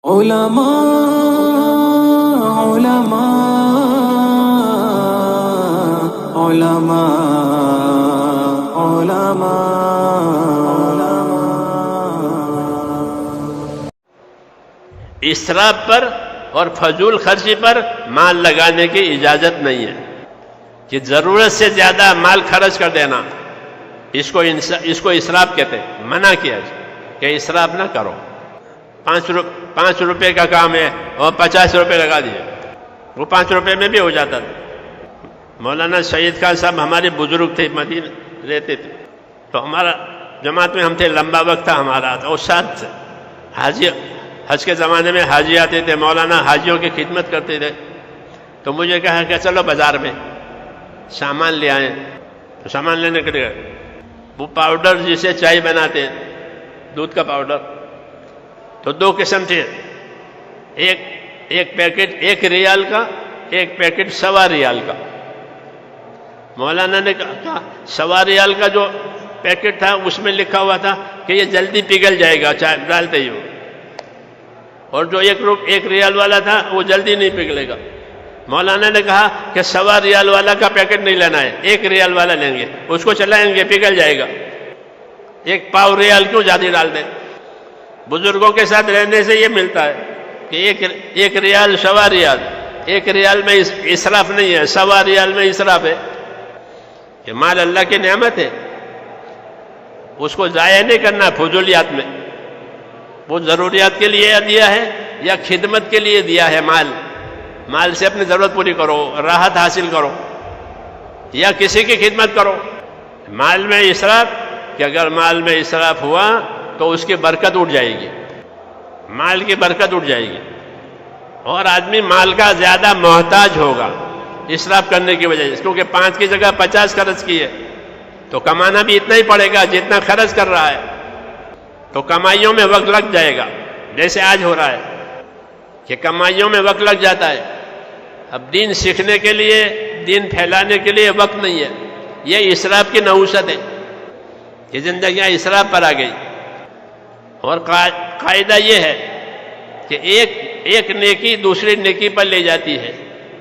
علماء علماء علماء علماء اسراف پر اور فضول خرچی پر مال لگانے کی اجازت نہیں ہے کہ ضرورت سے زیادہ مال خرچ کر دینا، اس کو اسراف کہتے ہیں۔ منع کیا کہ اسراف نہ کرو۔ 5 روپے کا کام ہے اور 50 روپے لگا دیے، وہ 5 روپے میں بھی ہو جاتا تھا۔ مولانا شہید خان صاحب ہمارے بزرگ تھے، مدینہ رہتے تھے، تو ہمارا جماعت میں ہم تھے، لمبا وقت تھا ہمارا، اور ساتھ حاجی، حج کے زمانے میں حاجی آتے تھے، مولانا حاجیوں کی خدمت کرتے تھے۔ تو مجھے کہا کہ چلو بازار میں سامان لے آئیں، تو سامان لینے کے لیے وہ پاؤڈر جسے چائے بناتے ہیں، دودھ کا پاؤڈر، تو 2 قسم تھے، ایک پیکٹ 1 ریال کا، ایک پیکٹ 1.25 ریال کا۔ مولانا نے کہا 1.25 ریال کا جو پیکٹ تھا اس میں لکھا ہوا تھا کہ یہ جلدی پگھل جائے گا چائے ڈالتے ہی، اور جو 1 ریال والا تھا وہ جلدی نہیں پگھلے گا۔ مولانا نے کہا کہ 1.25 ریال والا کا پیکٹ نہیں لینا ہے، 1 ریال والا لیں گے، اس کو چلائیں گے پگھل جائے گا، 1 پاؤ ریال کیوں زیادہ ڈال دیں۔ بزرگوں کے ساتھ رہنے سے یہ ملتا ہے کہ 1 ریال 1.25 ریال، 1 ریال میں اسراف نہیں ہے، 1.25 ریال میں اسراف ہے۔ کہ مال اللہ کی نعمت ہے، اس کو ضائع نہیں کرنا فضولیات میں۔ وہ ضروریات کے لیے دیا ہے یا خدمت کے لیے دیا ہے؟ مال سے اپنی ضرورت پوری کرو، راحت حاصل کرو، یا کسی کی خدمت کرو۔ مال میں اسراف، کہ اگر مال میں اسراف ہوا تو اس کی برکت اٹھ جائے گی، مال کی برکت اٹھ جائے گی، اور آدمی مال کا زیادہ محتاج ہوگا اسراف کرنے کی وجہ سے، کیونکہ 5 کی جگہ 50 خرچ کی ہے، تو کمانا بھی اتنا ہی پڑے گا جتنا خرچ کر رہا ہے، تو کمائیوں میں وقت لگ جائے گا، جیسے آج ہو رہا ہے کہ کمائیوں میں وقت لگ جاتا ہے۔ اب دین سیکھنے کے لیے، دین پھیلانے کے لیے وقت نہیں ہے، یہ اسراف کی نحوست ہے کہ زندگیاں اسراف پر آ گئی۔ اور قاعدہ یہ ہے کہ ایک نیکی دوسری نیکی پر لے جاتی ہے،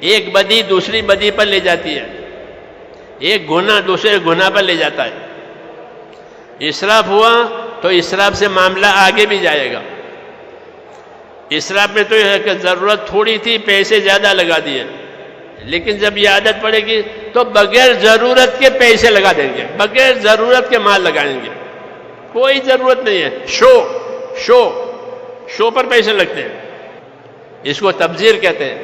ایک بدی دوسری بدی پر لے جاتی ہے، ایک گناہ دوسرے گناہ پر لے جاتا ہے۔ اسراف ہوا تو اسراف سے معاملہ آگے بھی جائے گا۔ اسراف میں تو یہ ہے کہ ضرورت تھوڑی تھی، پیسے زیادہ لگا دیے، لیکن جب یہ عادت پڑے گی تو بغیر ضرورت کے پیسے لگا دیں گے، بغیر ضرورت کے مال لگائیں گے، کوئی ضرورت نہیں ہے، شو پر پیسے لگتے ہیں، اس کو تبذیر کہتے ہیں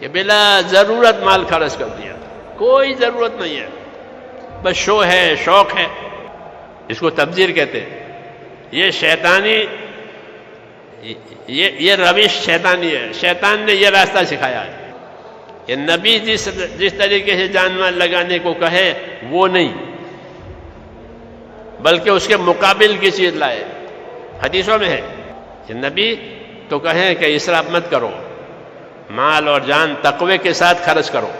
کہ بلا ضرورت مال خرچ کر دیا، کوئی ضرورت نہیں ہے، بس شو ہے، شوق ہے، اس کو تبذیر کہتے ہیں۔ یہ شیطانی، یہ روش شیطانی ہے، شیطان نے یہ راستہ سکھایا ہے کہ نبی جس طریقے سے جان مال لگانے کو کہے وہ نہیں، بلکہ اس کے مقابل کی چیز لائے۔ حدیثوں میں ہے کہ نبی تو کہیں کہ اسراف مت کرو، مال اور جان تقوی کے ساتھ خرچ کرو،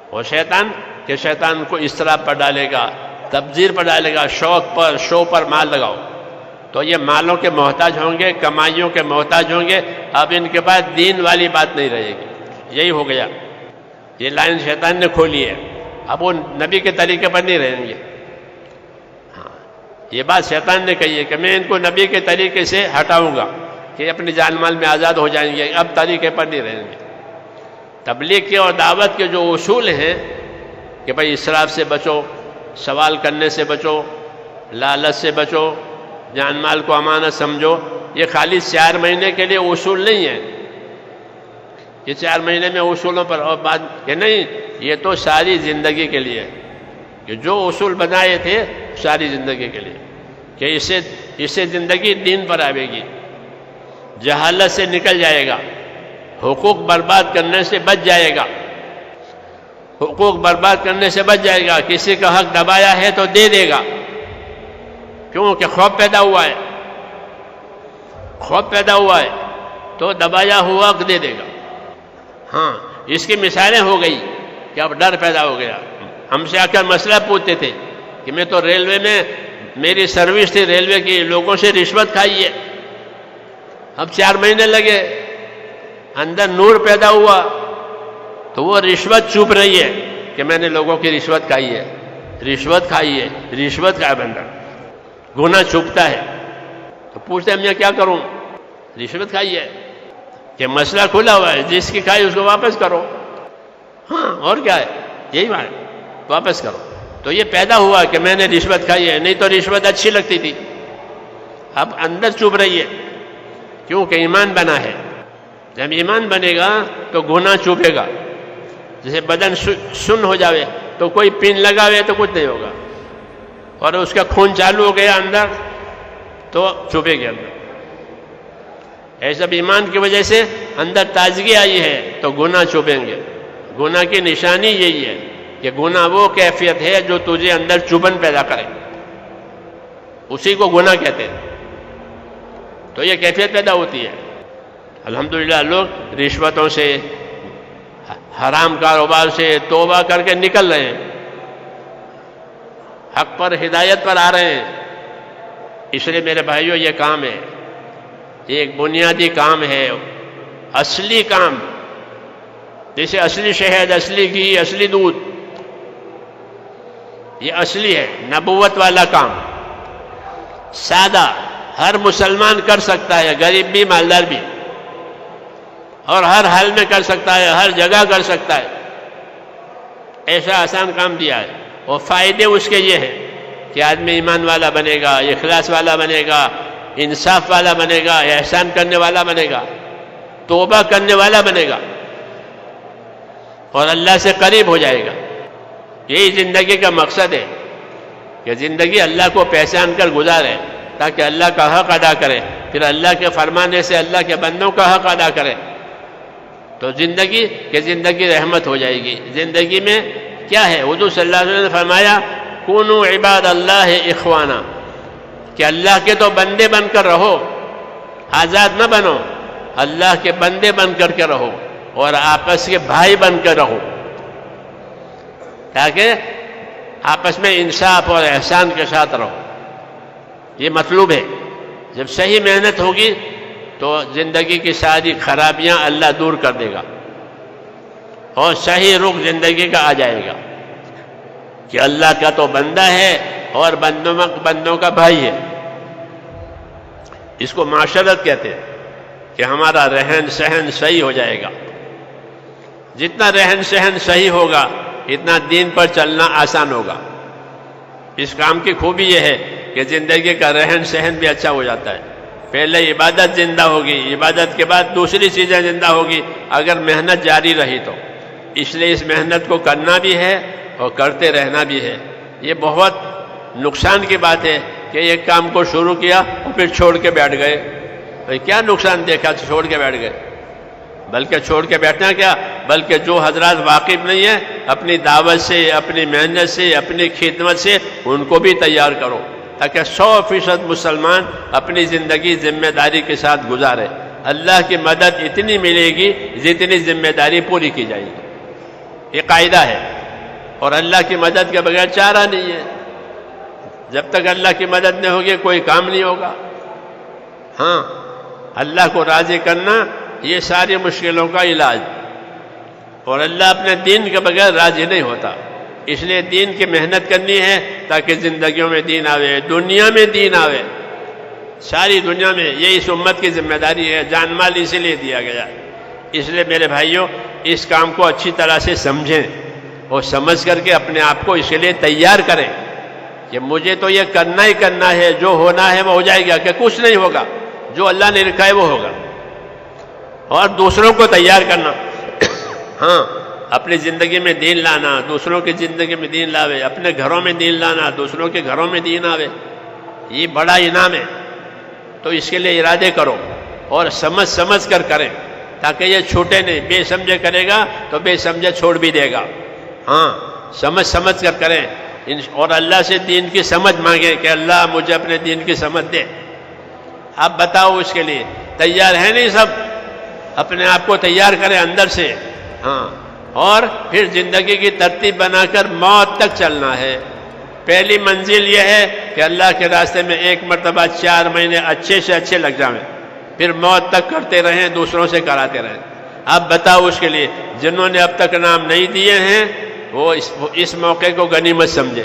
اور شیطان کو اسراف پر ڈالے گا، تبذیر پر ڈالے گا، شوق پر، شو پر مال لگاؤ، تو یہ مالوں کے محتاج ہوں گے، کمائیوں کے محتاج ہوں گے، اب ان کے پاس دین والی بات نہیں رہے گی۔ یہی ہو گیا، یہ لائن شیطان نے کھولی ہے، اب وہ نبی کے طریقے پر نہیں رہیں گے۔ ہاں، یہ بات شیطان نے کہی ہے کہ میں ان کو نبی کے طریقے سے ہٹاؤں گا کہ اپنی جان مال میں آزاد ہو جائیں گے، اب طریقے پر نہیں رہیں گے۔ تبلیغ کے اور دعوت کے جو اصول ہیں کہ بھائی اسراف سے بچو، سوال کرنے سے بچو، لالچ سے بچو، جان مال کو امانت سمجھو، یہ خالی 4 مہینے کے لیے اصول نہیں ہے، یہ 4 مہینے میں اصولوں پر اور بات کہ نہیں، یہ تو ساری زندگی کے لیے کہ جو اصول بنائے تھے ساری زندگی کے لیے، کہ اس سے زندگی دین پر آئے گی، جہالت سے نکل جائے گا، حقوق برباد کرنے سے بچ جائے گا، حقوق برباد کرنے سے بچ جائے گا، کسی کا حق دبایا ہے تو دے دے گا، کیونکہ خوف پیدا ہوا ہے، خوف پیدا ہوا ہے تو دبایا ہوا حق دے دے گا۔ ہاں، اس کی مثالیں ہو گئی کہ اب ڈر پیدا ہو گیا۔ ہم سے آ کر مسئلہ پوچھتے تھے کہ میں تو ریلوے میں، میری سروس تھی ریلوے کی، لوگوں سے رشوت کھائی ہے، اب 4 مہینے لگے، اندر نور پیدا ہوا، تو وہ رشوت چوب رہی ہے کہ میں نے لوگوں کی رشوت کھائی ہے، رشوت کھائی ہے، رشوت کا بندہ گناہ چھپتا ہے۔ تو پوچھتے ہیں میں کیا کروں؟ رشوت کھائی ہے کہ مسئلہ کھلا ہوا ہے، جس کی کھائی اس کو واپس کرو۔ ہاں اور کیا ہے، یہی بات ہے، واپس کرو۔ تو یہ پیدا ہوا کہ میں نے رشوت کھائی ہے، نہیں تو رشوت اچھی لگتی تھی، اب اندر چوب رہی ہے، کیونکہ ایمان بنا ہے۔ جب ایمان بنے گا تو گناہ چوبے گا۔ جیسے بدن سن ہو جاوے تو کوئی پن لگاوے تو کچھ نہیں ہوگا، اور اس کا خون چالو ہو گیا اندر تو چوبے گا اندر۔ ایسا ایمان کی وجہ سے اندر تازگی آئی ہے تو گناہ چوبیں گے۔ گناہ کی نشانی یہی ہے کہ گناہ وہ کیفیت ہے جو تجھے اندر چبھن پیدا کرے، اسی کو گناہ کہتے ہیں۔ تو یہ کیفیت پیدا ہوتی ہے۔ الحمدللہ لوگ رشوتوں سے، حرام کاروبار سے توبہ کر کے نکل رہے ہیں، حق پر ہدایت پر آ رہے ہیں۔ اس لیے میرے بھائیوں یہ کام ہے، یہ ایک بنیادی کام ہے، اصلی کام، جیسے اصلی شہد، اصلی گھی، اصلی دودھ، یہ اصلی ہے، نبوت والا کام، سادہ، ہر مسلمان کر سکتا ہے، غریب بھی مالدار بھی، اور ہر حال میں کر سکتا ہے، ہر جگہ کر سکتا ہے۔ ایسا آسان کام دیا ہے، اور فائدے اس کے یہ ہیں کہ آدمی ایمان والا بنے گا، اخلاص والا بنے گا، انصاف والا بنے گا، احسان کرنے والا بنے گا، توبہ کرنے والا بنے گا، اور اللہ سے قریب ہو جائے گا۔ یہی زندگی کا مقصد ہے کہ زندگی اللہ کو پہچان کر گزارے، تاکہ اللہ کا حق ادا کرے، پھر اللہ کے فرمانے سے اللہ کے بندوں کا حق ادا کرے، تو زندگی رحمت ہو جائے گی۔ زندگی میں کیا ہے؟ حضور صلی اللہ علیہ وسلم نے فرمایا کونوا عباد اللہ اخوانا، کہ اللہ کے تو بندے بن کر رہو، آزاد نہ بنو، اللہ کے بندے بن کر کے رہو، اور آپس کے بھائی بن کر رہو، تاکہ آپس میں انصاف اور احسان کے ساتھ رہو۔ یہ مطلوب ہے۔ جب صحیح محنت ہوگی تو زندگی کی ساری خرابیاں اللہ دور کر دے گا، اور صحیح رخ زندگی کا آ جائے گا کہ اللہ کا تو بندہ ہے اور بندوں کا بھائی ہے۔ اس کو معاشرت کہتے ہیں کہ ہمارا رہن سہن صحیح ہو جائے گا۔ جتنا رہن سہن صحیح ہوگا اتنا دین پر چلنا آسان ہوگا۔ اس کام کی خوبی یہ ہے کہ زندگی کا رہن سہن بھی اچھا ہو جاتا ہے۔ پہلے عبادت زندہ ہوگی، عبادت کے بعد دوسری چیزیں زندہ ہوگی اگر محنت جاری رہی تو۔ اس لیے اس محنت کو کرنا بھی ہے اور کرتے رہنا بھی ہے۔ یہ بہت نقصان کی بات ہے کہ ایک کام کو شروع کیا اور پھر چھوڑ کے بیٹھ گئے۔ بھئی کیا نقصان دیکھا چھوڑ کے بیٹھ گئے؟ بلکہ چھوڑ کے بیٹھنا کیا، بلکہ جو حضرات واقف نہیں ہیں اپنی دعوت سے، اپنی محنت سے، اپنی خدمت سے ان کو بھی تیار کرو، تاکہ 100% مسلمان اپنی زندگی ذمہ داری کے ساتھ گزارے۔ اللہ کی مدد اتنی ملے گی جتنی ذمہ داری پوری کی جائے گی۔ یہ قاعدہ ہے، اور اللہ کی مدد کے بغیر چارہ نہیں ہے۔ جب تک اللہ کی مدد نہیں ہوگی کوئی کام نہیں ہوگا۔ ہاں، اللہ کو راضی کرنا یہ ساری مشکلوں کا علاج، اور اللہ اپنے دین کے بغیر راضی نہیں ہوتا۔ اس لیے دین کی محنت کرنی ہے تاکہ زندگیوں میں دین آوے، دنیا میں دین آوے، ساری دنیا میں۔ یہ اس امت کی ذمہ داری ہے، جان مال اسی لیے دیا گیا۔ اس لیے میرے بھائیوں اس کام کو اچھی طرح سے سمجھیں اور سمجھ کر کے اپنے آپ کو اس کے لیے تیار کریں کہ مجھے تو یہ کرنا ہی کرنا ہے، جو ہونا ہے وہ ہو جائے گا، کہ کچھ نہیں ہوگا، جو اللہ نے لکھا ہے وہ ہوگا۔ اور دوسروں کو تیار کرنا، ہاں، اپنی زندگی میں دین لانا، دوسروں کی زندگی میں دین لاوے، اپنے گھروں میں دین لانا، دوسروں کے گھروں میں دین آوے، یہ بڑا انعام ہے۔ تو اس کے لیے ارادے کرو اور سمجھ کر کریں، تاکہ یہ چھوٹے نہیں۔ بے سمجھے کرے گا تو بے سمجھے چھوڑ بھی دے گا۔ ہاں، سمجھ کر کریں، اور اللہ سے دین کی سمجھ مانگیں کہ اللہ مجھے اپنے دین کی سمجھ دے۔ آپ بتاؤ اس کے لیے تیار ہیں نہیں سب؟ اپنے آپ کو تیار کریں اندر سے، ہاں، اور پھر زندگی کی ترتیب بنا کر موت تک چلنا ہے۔ پہلی منزل یہ ہے کہ اللہ کے راستے میں ایک مرتبہ 4 مہینے اچھے سے اچھے لگ جائیں، پھر موت تک کرتے رہیں، دوسروں سے کراتے رہیں۔ اب بتاؤ اس کے لیے جنہوں نے اب تک نام نہیں دیے ہیں وہ اس موقع کو غنیمت سمجھے۔